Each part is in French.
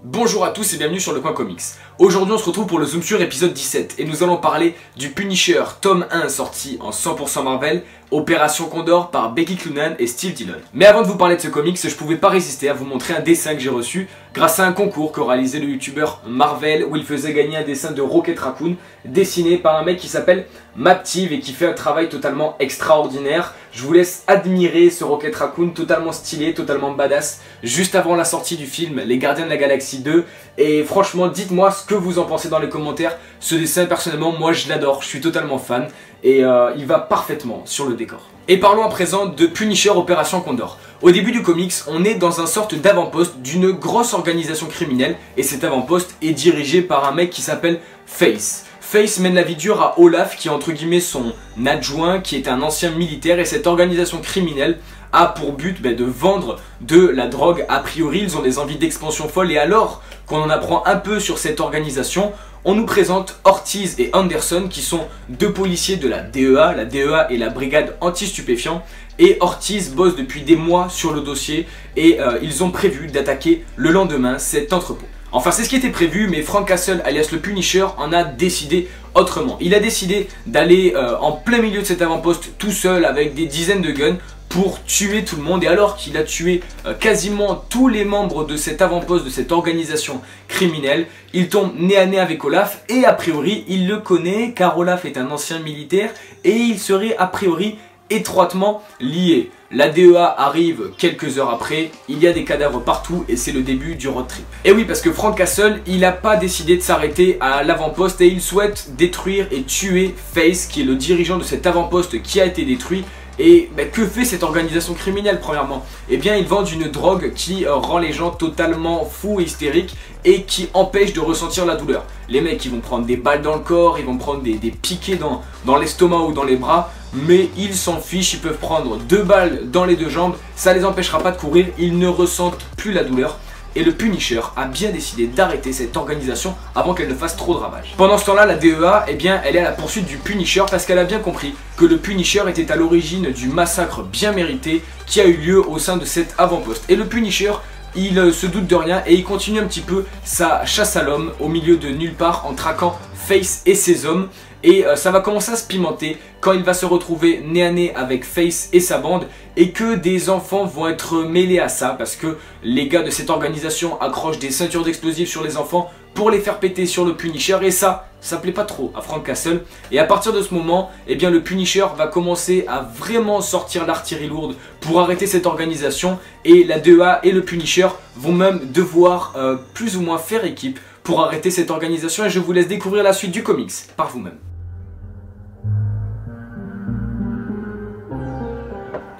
Bonjour à tous et bienvenue sur Le Coin Comics. Aujourd'hui on se retrouve pour le Zoom sur épisode 17 et nous allons parler du Punisher tome 1 sorti en 100% Marvel, Opération Condor par Becky Cloonan et Steve Dillon. Mais avant de vous parler de ce comics, je pouvais pas résister à vous montrer un dessin que j'ai reçu grâce à un concours qu'a réalisé le youtubeur Marvel où il faisait gagner un dessin de Rocket Raccoon dessiné par un mec qui s'appelle Maptive et qui fait un travail totalement extraordinaire. Je vous laisse admirer ce Rocket Raccoon totalement stylé, totalement badass, juste avant la sortie du film Les Gardiens de la Galaxie 2. Et franchement, dites-moi ce que vous en pensez dans les commentaires. Ce dessin, personnellement, moi je l'adore, je suis totalement fan. Et il va parfaitement sur le décor. Et parlons à présent de Punisher Opération Condor. Au début du comics, on est dans un sorte d'avant-poste d'une grosse organisation criminelle. Et cet avant-poste est dirigé par un mec qui s'appelle Face. Face mène la vie dure à Olaf qui est entre guillemets son adjoint, qui est un ancien militaire, et cette organisation criminelle a pour but de vendre de la drogue. A priori ils ont des envies d'expansion folle, et alors qu'on en apprend un peu sur cette organisation, on nous présente Ortiz et Anderson qui sont deux policiers de la DEA. La DEA est la brigade anti-stupéfiants, et Ortiz bosse depuis des mois sur le dossier et ils ont prévu d'attaquer le lendemain cet entrepôt. Enfin c'est ce qui était prévu, mais Frank Castle alias le Punisher en a décidé autrement. Il a décidé d'aller en plein milieu de cet avant-poste tout seul avec des dizaines de guns pour tuer tout le monde, et alors qu'il a tué quasiment tous les membres de cet avant-poste, de cette organisation criminelle, il tombe nez à nez avec Olaf, et a priori il le connaît car Olaf est un ancien militaire et il serait a priori étroitement lié. La DEA arrive quelques heures après, il y a des cadavres partout et c'est le début du road trip. Et oui, parce que Frank Castle, il n'a pas décidé de s'arrêter à l'avant-poste et il souhaite détruire et tuer Face, qui est le dirigeant de cet avant-poste qui a été détruit. Et que fait cette organisation criminelle premièrement? Eh bien ils vendent une drogue qui rend les gens totalement fous et hystériques et qui empêche de ressentir la douleur. Les mecs ils vont prendre des balles dans le corps, ils vont prendre des piquets dans l'estomac ou dans les bras, mais ils s'en fichent, ils peuvent prendre 2 balles dans les 2 jambes, ça les empêchera pas de courir, ils ne ressentent plus la douleur. Et le Punisher a bien décidé d'arrêter cette organisation avant qu'elle ne fasse trop de ravages. Pendant ce temps-là, la DEA, eh bien, elle est à la poursuite du Punisher parce qu'elle a bien compris que le Punisher était à l'origine du massacre bien mérité qui a eu lieu au sein de cet avant-poste. Et le Punisher, il se doute de rien et il continue un petit peu sa chasse à l'homme au milieu de nulle part en traquant Face et ses hommes. Et ça va commencer à se pimenter quand il va se retrouver nez à nez avec Face et sa bande, et que des enfants vont être mêlés à ça parce que les gars de cette organisation accrochent des ceintures d'explosifs sur les enfants pour les faire péter sur le Punisher, et ça plaît pas trop à Frank Castle. Et à partir de ce moment, eh bien le Punisher va commencer à vraiment sortir l'artillerie lourde pour arrêter cette organisation, et la DEA et le Punisher vont même devoir plus ou moins faire équipe pour arrêter cette organisation, et je vous laisse découvrir la suite du comics par vous-même.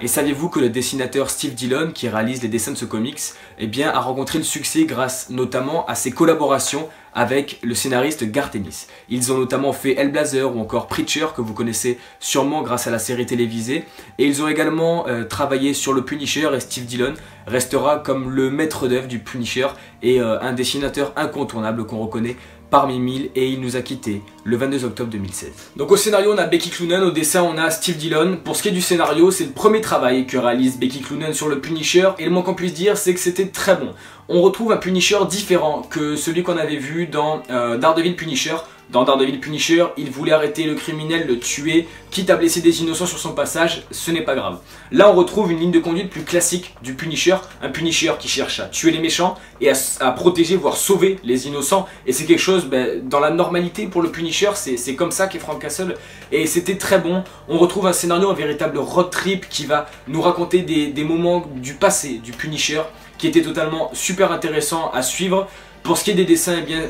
Et saviez-vous que le dessinateur Steve Dillon, qui réalise les dessins de ce comics, eh bien, a rencontré le succès grâce notamment à ses collaborations avec le scénariste Garth Ennis. Ils ont notamment fait Hellblazer ou encore Preacher, que vous connaissez sûrement grâce à la série télévisée. Et ils ont également travaillé sur le Punisher, et Steve Dillon restera comme le maître d'œuvre du Punisher et un dessinateur incontournable qu'on reconnaît parmi 1000, et il nous a quittés le 22 octobre 2016. Donc au scénario on a Becky Cloonan, au dessin on a Steve Dillon. Pour ce qui est du scénario, c'est le premier travail que réalise Becky Cloonan sur le Punisher, et le moins qu'on puisse dire c'est que c'était très bon. On retrouve un Punisher différent que celui qu'on avait vu dans Daredevil Punisher. Dans Daredevil Punisher, il voulait arrêter le criminel, le tuer, quitte à blesser des innocents sur son passage, ce n'est pas grave. Là on retrouve une ligne de conduite plus classique du Punisher, un Punisher qui cherche à tuer les méchants et à protéger, voire sauver les innocents, et c'est quelque chose dans la normalité pour le Punisher, c'est comme ça qu'est Frank Castle, et c'était très bon. On retrouve un scénario, un véritable road trip qui va nous raconter des moments du passé du Punisher qui était totalement super intéressant à suivre. Pour ce qui est des dessins, eh bien,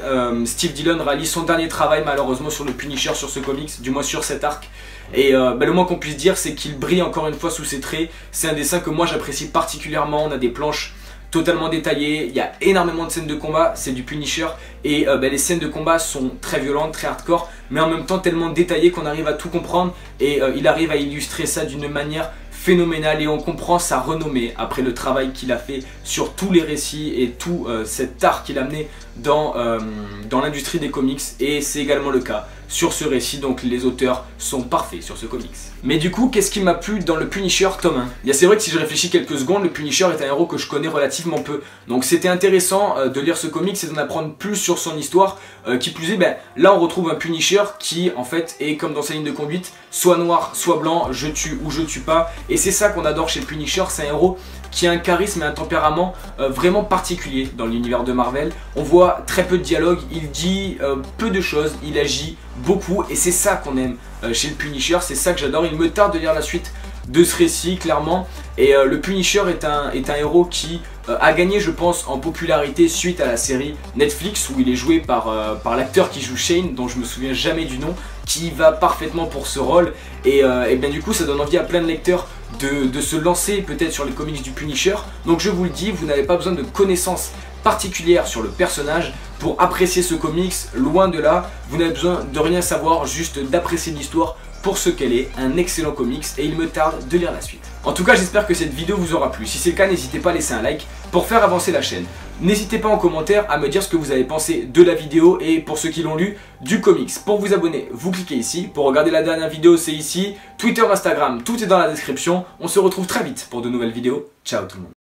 Steve Dillon réalise son dernier travail malheureusement sur le Punisher, sur ce comics, du moins sur cet arc. Et le moins qu'on puisse dire, c'est qu'il brille encore une fois sous ses traits. C'est un dessin que moi j'apprécie particulièrement. On a des planches totalement détaillées, il y a énormément de scènes de combat, c'est du Punisher. Et les scènes de combat sont très violentes, très hardcore, mais en même temps tellement détaillées qu'on arrive à tout comprendre. Et il arrive à illustrer ça d'une manière phénoménal, et on comprend sa renommée après le travail qu'il a fait sur tous les récits et tout cet art qu'il a amené dans l'industrie des comics. Et c'est également le cas sur ce récit, donc les auteurs sont parfaits sur ce comics. Mais du coup, qu'est-ce qui m'a plu dans le Punisher tome 1? C'est vrai que si je réfléchis quelques secondes, le Punisher est un héros que je connais relativement peu. Donc c'était intéressant de lire ce comics et d'en apprendre plus sur son histoire. Qui plus est, là on retrouve un Punisher qui en fait est comme dans sa ligne de conduite, soit noir, soit blanc, je tue ou je tue pas. Et c'est ça qu'on adore chez le Punisher, c'est un héros qui a un charisme et un tempérament vraiment particulier dans l'univers de Marvel. On voit très peu de dialogue, il dit peu de choses, il agit beaucoup et c'est ça qu'on aime chez le Punisher, c'est ça que j'adore. Il me tarde de lire la suite de ce récit clairement, et le Punisher est un héros qui a gagné je pense en popularité suite à la série Netflix où il est joué par l'acteur qui joue Shane, dont je me souviens jamais du nom, qui va parfaitement pour ce rôle, et bien du coup ça donne envie à plein de lecteurs de se lancer peut-être sur les comics du Punisher. Donc je vous le dis, vous n'avez pas besoin de connaissances particulières sur le personnage pour apprécier ce comics, loin de là. Vous n'avez besoin de rien savoir, juste d'apprécier l'histoire pour ce qu'elle est, un excellent comics, et il me tarde de lire la suite. En tout cas, j'espère que cette vidéo vous aura plu. Si c'est le cas, n'hésitez pas à laisser un like pour faire avancer la chaîne. N'hésitez pas en commentaire à me dire ce que vous avez pensé de la vidéo et pour ceux qui l'ont lu, du comics. Pour vous abonner, vous cliquez ici. Pour regarder la dernière vidéo, c'est ici. Twitter, Instagram, tout est dans la description. On se retrouve très vite pour de nouvelles vidéos. Ciao tout le monde.